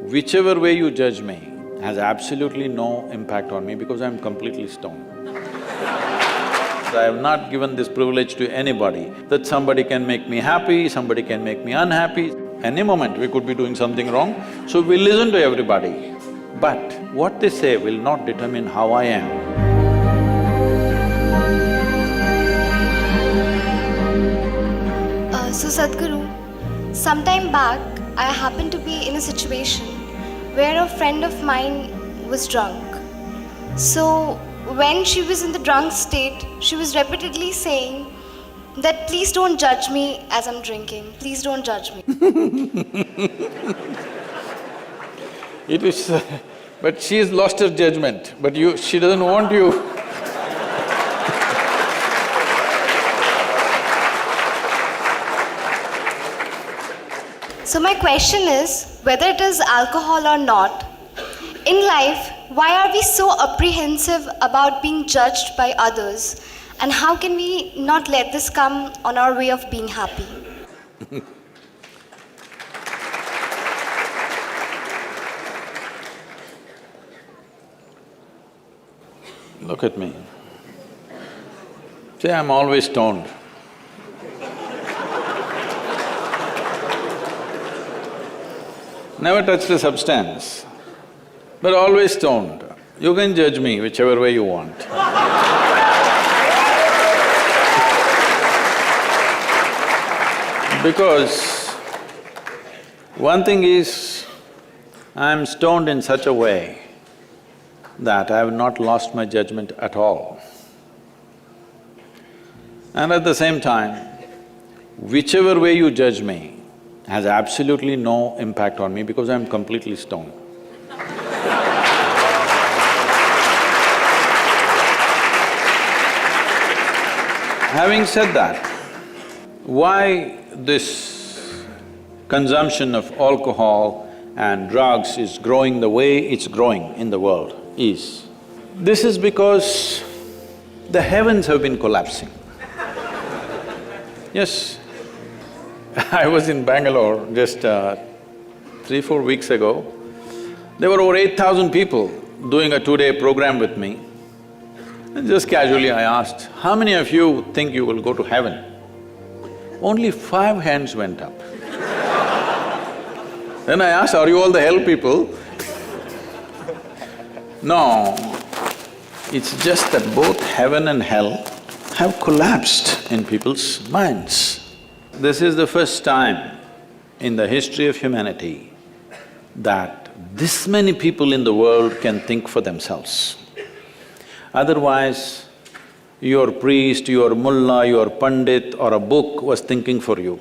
Whichever way you judge me has absolutely no impact on me because I'm completely stoned. I have not given this privilege to anybody, that somebody can make me happy, somebody can make me unhappy. Any moment we could be doing something wrong, so we listen to everybody. But what they say will not determine how I am. So Sadhguru, sometime back, I happened to be in a situation where a friend of mine was drunk. So when she was in the drunk state, she was repeatedly saying that please don't judge me as I'm drinking, please don't judge me. It is… but she's lost her judgment, but she doesn't want you. So my question is, whether it is alcohol or not, in life, why are we so apprehensive about being judged by others? And how can we not let this come on our way of being happy? Look at me. See, I'm always stoned. Never touched a substance, but always stoned. You can judge me whichever way you want. Because one thing is, I'm stoned in such a way that I have not lost my judgment at all. And at the same time, whichever way you judge me has absolutely no impact on me because I'm completely stoned. Having said that, why this consumption of alcohol and drugs is growing the way it's growing in the world is, this is because the heavens have been collapsing. Yes, I was in Bangalore just 3-4 weeks ago. There were over 8,000 people doing a 2-day program with me. And just casually I asked, how many of you think you will go to heaven? Only 5 hands went up. Then I asked, are you all the hell people? No, it's just that both heaven and hell have collapsed in people's minds. This is the first time in the history of humanity that this many people in the world can think for themselves. Otherwise, your priest, your mullah, your pandit or a book was thinking for you.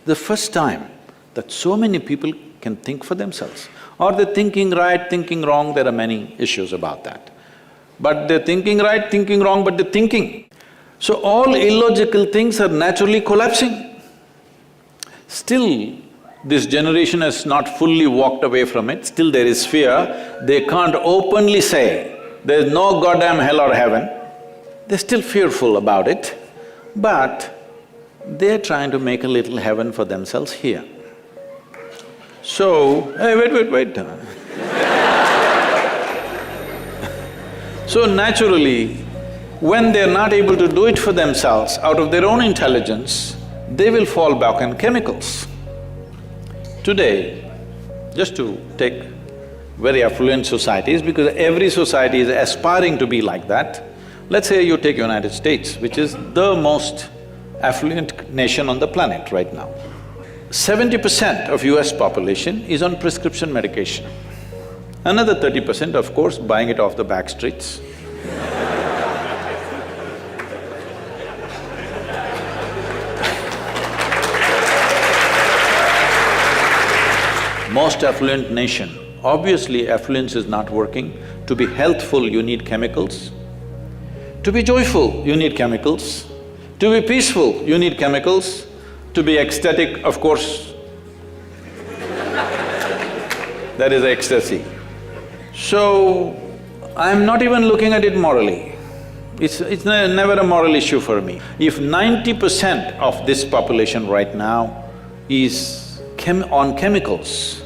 The first time that so many people can think for themselves. Or they're thinking right, thinking wrong, there are many issues about that. But they're thinking right, thinking wrong, but they're thinking. So all illogical things are naturally collapsing. Still, this generation has not fully walked away from it, still there is fear. They can't openly say, there's no goddamn hell or heaven. They're still fearful about it, but they're trying to make a little heaven for themselves here. So, hey, wait. So naturally, when they're not able to do it for themselves out of their own intelligence, they will fall back on chemicals. Today, just to take very affluent societies, because every society is aspiring to be like that, let's say you take United States, which is the most affluent nation on the planet right now. 70% of US population is on prescription medication. Another 30%, of course, buying it off the back streets. Most affluent nation, obviously affluence is not working. To be healthful, you need chemicals. To be joyful, you need chemicals. To be peaceful, you need chemicals. To be ecstatic, of course, that is ecstasy. So, I'm not even looking at it morally. It's never a moral issue for me. If 90% of this population right now is on chemicals,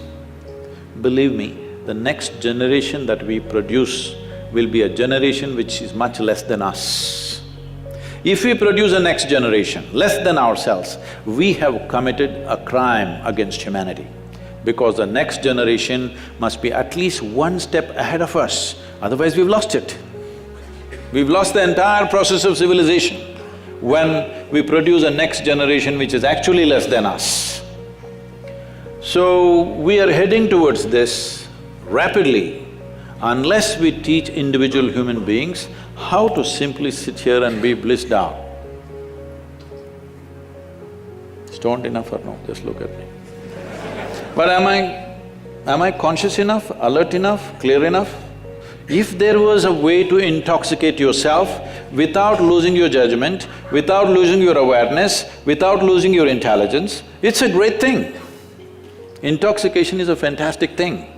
believe me, the next generation that we produce will be a generation which is much less than us. If we produce a next generation less than ourselves, we have committed a crime against humanity. Because the next generation must be at least one step ahead of us, otherwise we've lost it. We've lost the entire process of civilization when we produce a next generation which is actually less than us. So, we are heading towards this rapidly unless we teach individual human beings how to simply sit here and be blissed out. Stoned enough or no? Just look at me. But am I conscious enough, alert enough, clear enough? If there was a way to intoxicate yourself without losing your judgment, without losing your awareness, without losing your intelligence, it's a great thing. Intoxication is a fantastic thing.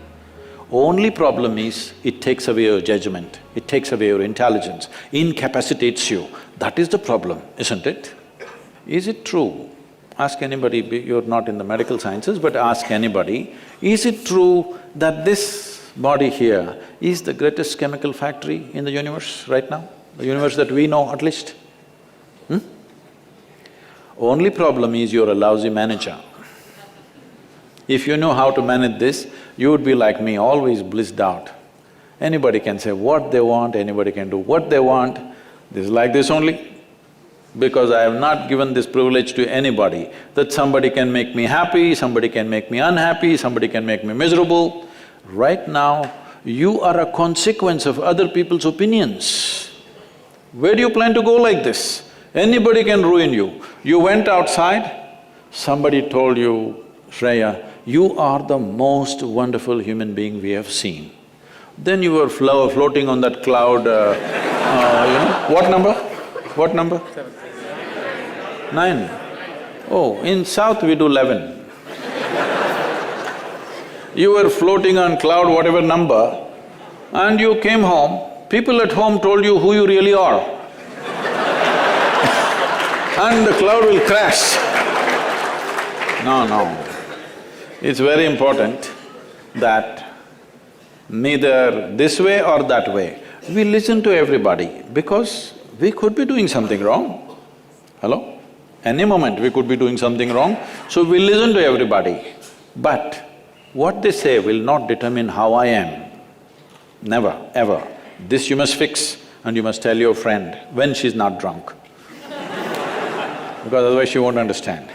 Only problem is, it takes away your judgment, it takes away your intelligence, incapacitates you. That is the problem, isn't it? Is it true? Ask anybody, you're not in the medical sciences, but ask anybody, is it true that this body here is the greatest chemical factory in the universe right now? The universe that we know at least? Only problem is you're a lousy manager. If you know how to manage this, you would be like me, always blissed out. Anybody can say what they want, anybody can do what they want. This is like this only. Because I have not given this privilege to anybody, that somebody can make me happy, somebody can make me unhappy, somebody can make me miserable. Right now, you are a consequence of other people's opinions. Where do you plan to go like this? Anybody can ruin you. You went outside, somebody told you, Shreya, you are the most wonderful human being we have seen. Then you were floating on that cloud, what number? What number? 9. Oh, in South we do 11. You were floating on cloud whatever number and you came home, people at home told you who you really are. And the cloud will crash. No. It's very important that neither this way or that way, we listen to everybody because we could be doing something wrong. Hello? Any moment we could be doing something wrong, so we listen to everybody. But what they say will not determine how I am. Never, ever. This you must fix and you must tell your friend when she's not drunk. Because otherwise she won't understand.